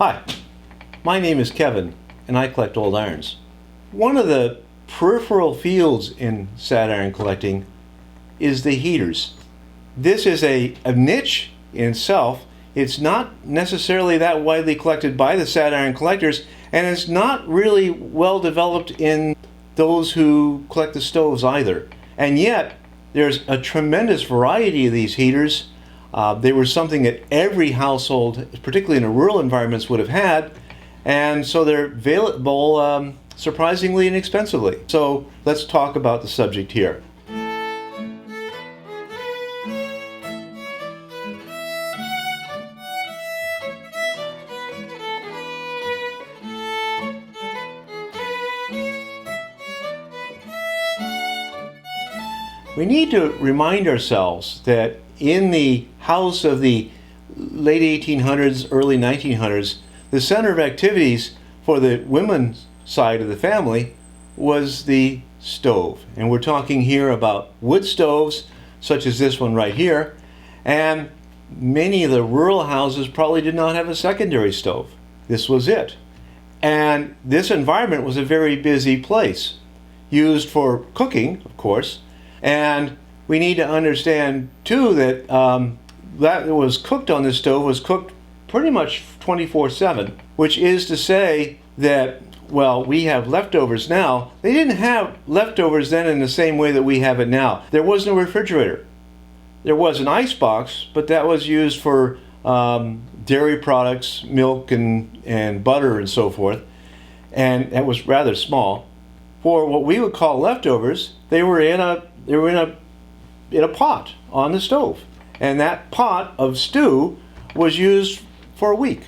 Hi, my name is Kevin and I collect old irons. One of the peripheral fields in sad iron collecting is the heaters. This is a niche in itself. It's not necessarily that widely collected by the sad iron collectors, and it's not really well developed in those who collect the stoves either. And yet, there's a tremendous variety of these heaters. They were something that every household, particularly in the rural environments, would have had, and so they're available surprisingly inexpensively. So let's talk about the subject here. We need to remind ourselves that in the house of the late 1800s, early 1900s, the center of activities for the women's side of the family was the stove. And we're talking here about wood stoves, such as this one right here. And many of the rural houses probably did not have a secondary stove. This was it. And this environment was a very busy place, used for cooking, of course. And we need to understand too that that was cooked on this stove was cooked pretty much 24/7, which is to say that, well, we have leftovers now. They didn't have leftovers then in the same way that we have it now. There was no refrigerator. There was an ice box, but that was used for dairy products, milk and butter and so forth, and that was rather small. For what we would call leftovers, they were in a pot on the stove, and that pot of stew was used for a week.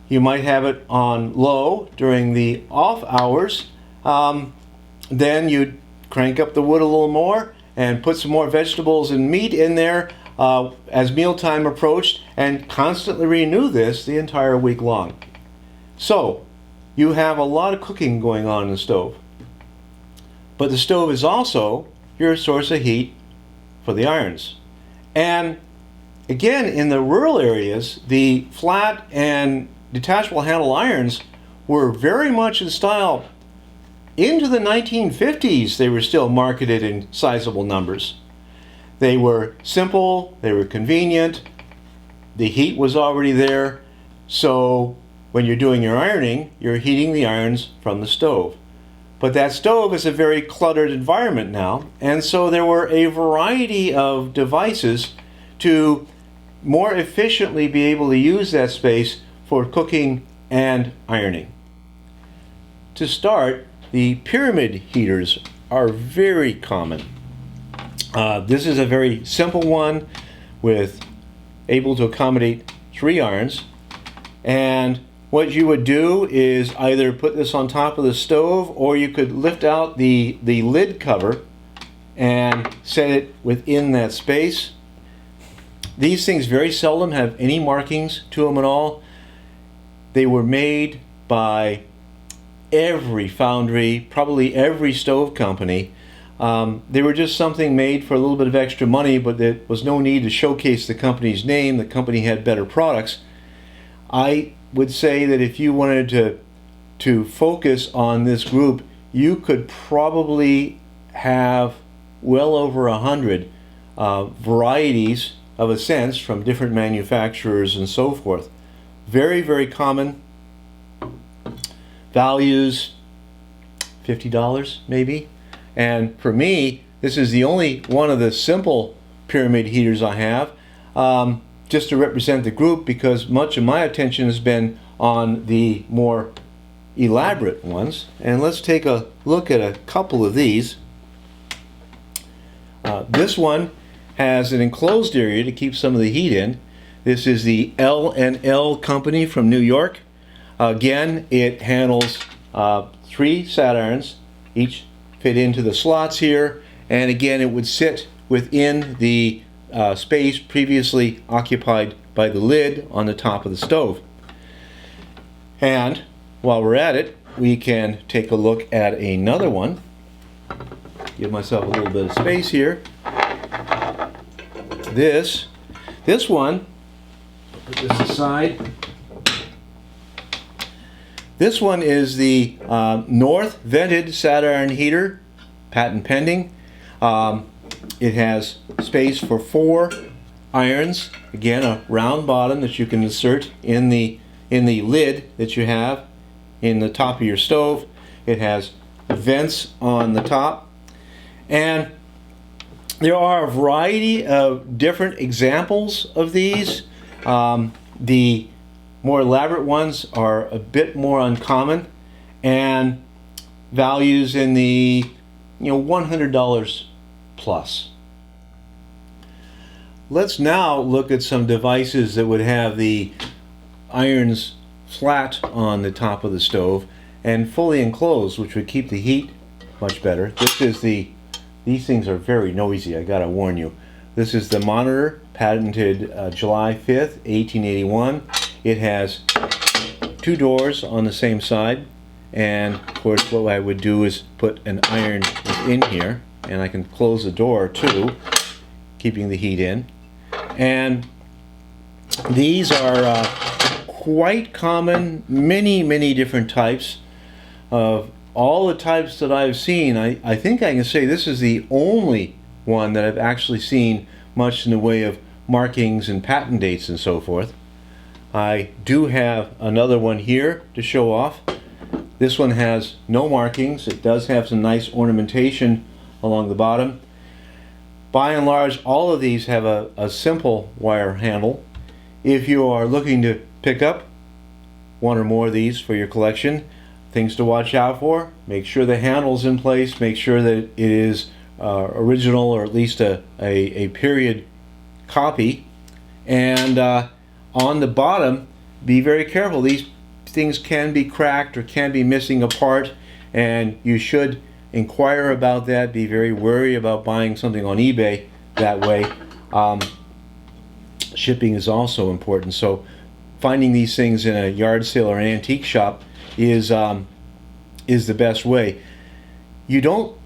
You might have it on low during the off hours. Then you'd crank up the wood a little more and put some more vegetables and meat in there as mealtime approached, and constantly renew this the entire week long. So you have a lot of cooking going on in the stove. But the stove is also your source of heat for the irons. And again, in the rural areas, the flat and detachable handle irons were very much in style. Into the 1950s, they were still marketed in sizable numbers. They were simple, they were convenient, the heat was already there, so when you're doing your ironing, you're heating the irons from the stove. But that stove is a very cluttered environment now, and so there were a variety of devices to more efficiently be able to use that space for cooking and ironing. To start, the pyramid heaters are very common. This is a very simple one with able to accommodate 3 irons, and what you would do is either put this on top of the stove, or you could lift out the lid cover and set it within that space. These things very seldom have any markings to them at all. They were made by every foundry, probably every stove company. They were just something made for a little bit of extra money, but there was no need to showcase the company's name. The company had better products. I would say that if you wanted to focus on this group, you could probably have well over 100 varieties of a sense from different manufacturers and so forth. Very, very common. Values $50 maybe. And for me, this is the only one of the simple pyramid heaters I have. Just to represent the group, because much of my attention has been on the more elaborate ones. And let's take a look at a couple of these. This one has an enclosed area to keep some of the heat in. This is the L&L company from New York. Again, it handles 3 sad irons, each fit into the slots here, and again it would sit within the space previously occupied by the lid on the top of the stove. And while we're at it, we can take a look at another one. Give myself a little bit of space here. This one, put this aside. This one is the North Vented Sat-Iron Heater, patent pending. It has space for 4 irons. Again, a round bottom that you can insert in the lid that you have in the top of your stove. It has vents on the top, and there are a variety of different examples of these. The more elaborate ones are a bit more uncommon, and values in the $100 plus. Let's now look at some devices that would have the irons flat on the top of the stove and fully enclosed, which would keep the heat much better. These things are very noisy, I gotta warn you. This is the Monitor, patented July 5th, 1881. It has 2 doors on the same side, and of course what I would do is put an iron in here, and I can close the door too, keeping the heat in. And these are quite common, many different types. Of all the types that I've seen, I think I can say this is the only one that I've actually seen much in the way of markings and patent dates and so forth. I do have another one here to show off. This one has no markings. It does have some nice ornamentation along the bottom. By and large, all of these have a simple wire handle. If you are looking to pick up one or more of these for your collection, things to watch out for: make sure the handle's in place, make sure that it is original, or at least a period copy. And on the bottom, be very careful. These things can be cracked or can be missing a part, and you should inquire about that. Be very wary about buying something on eBay that way. Shipping is also important, so finding these things in a yard sale or an antique shop is the best way. You don't,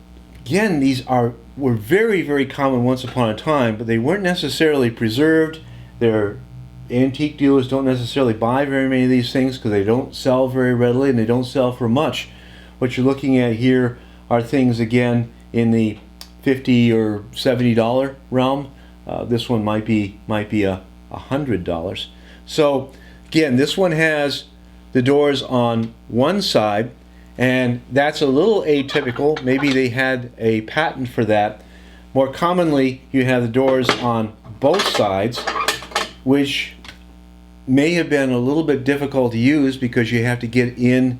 again, were very common once upon a time, but they weren't necessarily preserved. Their antique dealers don't necessarily buy very many of these things because they don't sell very readily, and they don't sell for much. What you're looking at here are things, again, in the $50 or $70 realm. This one might be $100. So again, this one has the doors on one side, and that's a little atypical. Maybe they had a patent for that. More commonly, you have the doors on both sides, which may have been a little bit difficult to use because you have to get in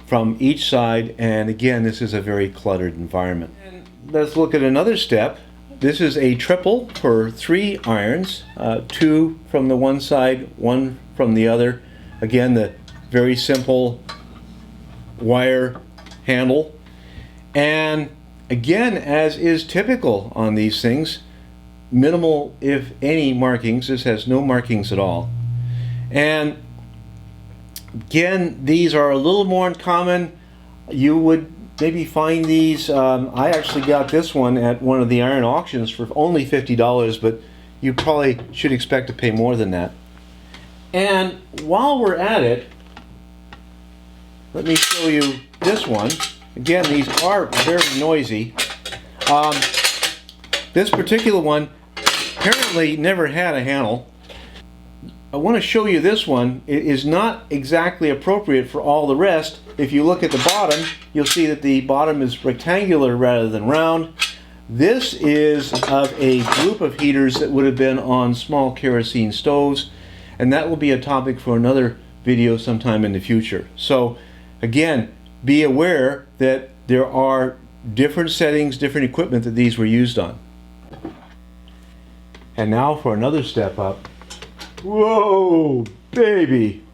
from each side, and again, this is a very cluttered environment. And let's look at another step. This is a triple for 3 irons, 2 from the one side, 1 from the other. Again, the very simple wire handle. And again, as is typical on these things, minimal, if any, markings. This has no markings at all. And again, these are a little more uncommon. You would maybe find these, I actually got this one at one of the iron auctions for only $50, but you probably should expect to pay more than that. And while we're at it, let me show you this one. Again, these are very noisy. This particular one apparently never had a handle. I want to show you this one. It is not exactly appropriate for all the rest. If you look at the bottom, you'll see that the bottom is rectangular rather than round. This is of a group of heaters that would have been on small kerosene stoves, and that will be a topic for another video sometime in the future. So again, be aware that there are different settings, different equipment that these were used on. And now for another step up. Whoa, baby!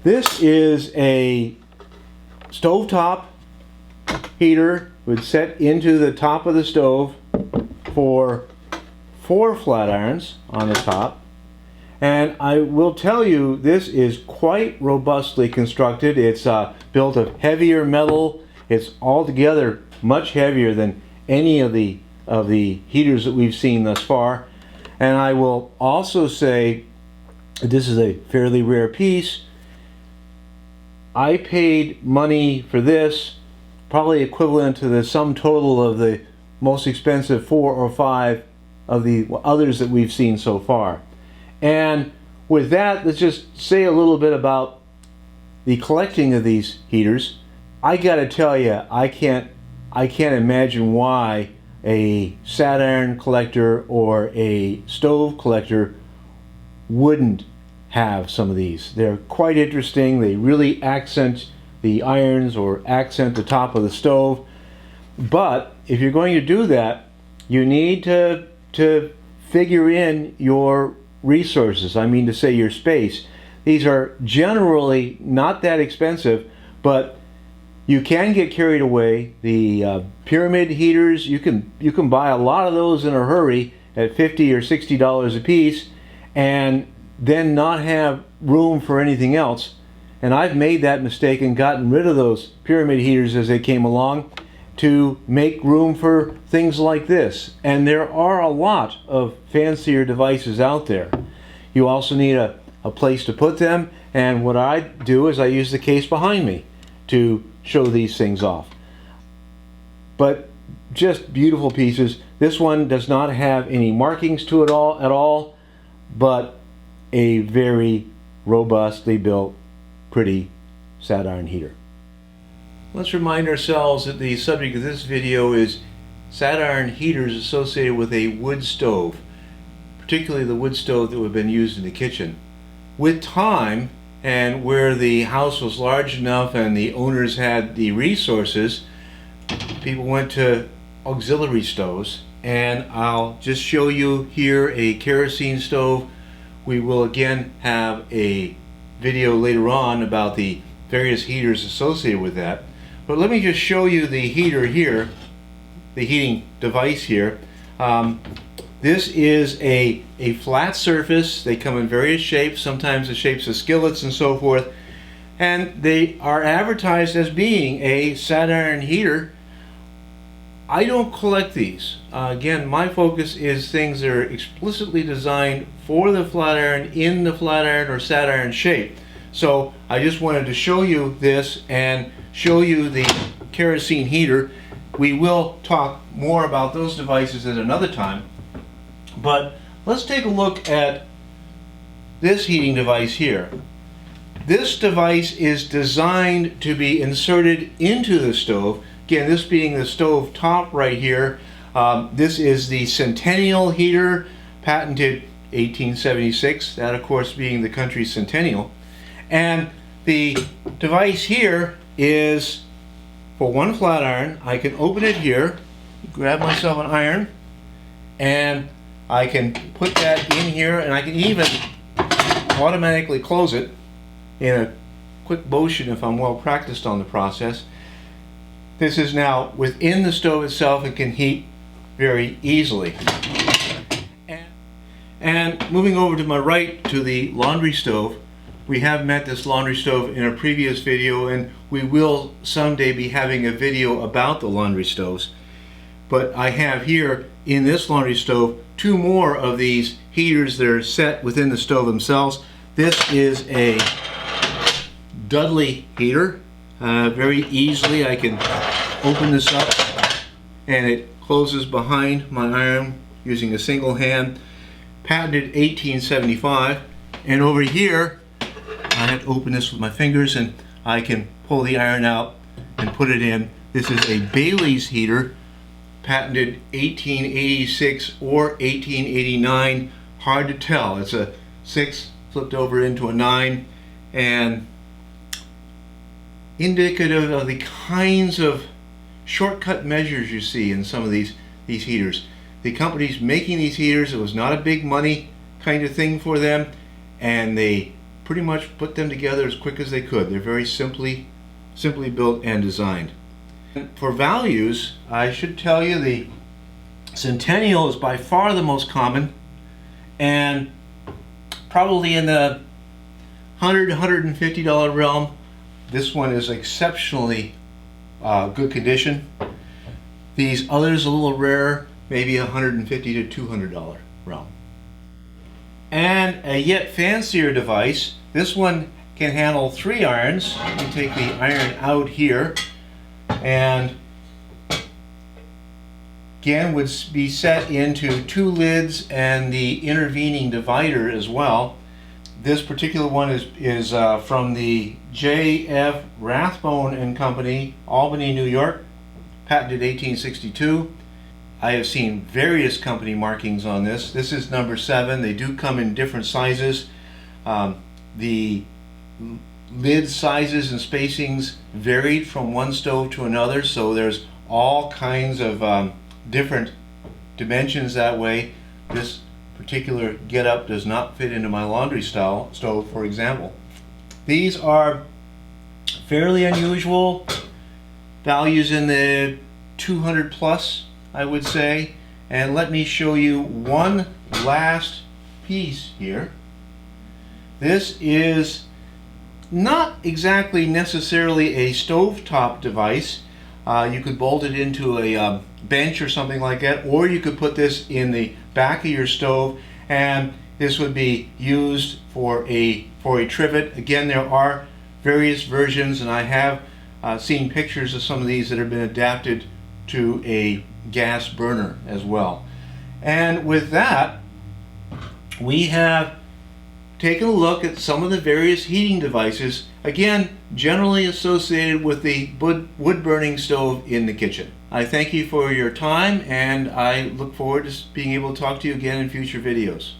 This is a stovetop heater would set into the top of the stove for 4 flat irons on the top. And I will tell you, this is quite robustly constructed. It's built of heavier metal. It's altogether much heavier than any of the heaters that we've seen thus far. And I will also say that this is a fairly rare piece. I paid money for this probably equivalent to the sum total of the most expensive 4 or 5 of the others that we've seen so far. And with that, let's just say a little bit about the collecting of these heaters. I gotta tell you, I can't imagine why a sat iron collector or a stove collector wouldn't have some of these. They're quite interesting. They really accent the irons or accent the top of the stove. But if you're going to do that, you need to figure in your resources. I mean to say your space. These are generally not that expensive, but you can get carried away. The pyramid heaters, you can buy a lot of those in a hurry at $50 or $60 a piece, and then not have room for anything else. And I've made that mistake and gotten rid of those pyramid heaters as they came along to make room for things like this. And there are a lot of fancier devices out there. You also need a place to put them, and what I do is I use the case behind me to show these things off. But just beautiful pieces. This one does not have any markings to it at all, but a very robustly built, pretty sat iron heater. Let's remind ourselves that the subject of this video is sat iron heaters associated with a wood stove, particularly the wood stove that would have been used in the kitchen. With time, and where the house was large enough and the owners had the resources, people went to auxiliary stoves. And I'll just show you here a kerosene stove. We will again have a video later on about the various heaters associated with that. But let me just show you the heater here, the heating device here. This is a flat surface. They come in various shapes, sometimes the shapes of skillets and so forth. And they are advertised as being a sat iron heater. I don't collect these. Again, my focus is things that are explicitly designed for the flat iron in the flat iron or sat iron shape. So I just wanted to show you this and show you the kerosene heater. We will talk more about those devices at another time. But let's take a look at this heating device here. This device is designed to be inserted into the stove. Again, this being the stove top right here. This is the Centennial Heater, patented 1876, that of course being the country's centennial. And the device here is for one flat iron. I can open it here, grab myself an iron, and I can put that in here, and I can even automatically close it in a quick motion if I'm well practiced on the process. This is now within the stove itself and can heat very easily. And moving over to my right to the laundry stove, we have met this laundry stove in a previous video, and we will someday be having a video about the laundry stoves. But I have here in this laundry stove 2 more of these heaters that are set within the stove themselves. This is a Dudley heater. Very easily I can open this up and it closes behind my iron using a single hand. Patented 1875. And over here I have to open this with my fingers and I can pull the iron out and put it in. This is a Bailey's heater, patented 1886 or 1889. Hard to tell. It's a 6 flipped over into a 9, and indicative of the kinds of shortcut measures you see in some of these heaters. The companies making these heaters, it was not a big money kind of thing for them, and they pretty much put them together as quick as they could. They're very simply built and designed. For values, I should tell you the Centennial is by far the most common, and probably in the $100 to $150 realm. This one is exceptionally good condition. These others a little rarer, maybe $150 to $200 realm. And a yet fancier device. This one can handle 3 irons. You take the iron out here, and again would be set into 2 lids and the intervening divider as well. This particular one is from the J.F. Rathbone and Company, Albany, New York, patented 1862. I have seen various company markings on this. This is number 7. They do come in different sizes. The lid sizes and spacings varied from one stove to another, so there's all kinds of different dimensions that way. This particular get-up does not fit into my laundry style stove, for example. These are fairly unusual, values in the 200 plus, I would say. And let me show you one last piece here. This is not exactly necessarily a stovetop device. You could bolt it into a bench or something like that, or you could put this in the back of your stove, and this would be used for a trivet. Again, there are various versions, and I have seen pictures of some of these that have been adapted to a gas burner as well. And with that, we have taken a look at some of the various heating devices, again generally associated with the wood burning stove in the kitchen. I thank you for your time, and I look forward to being able to talk to you again in future videos.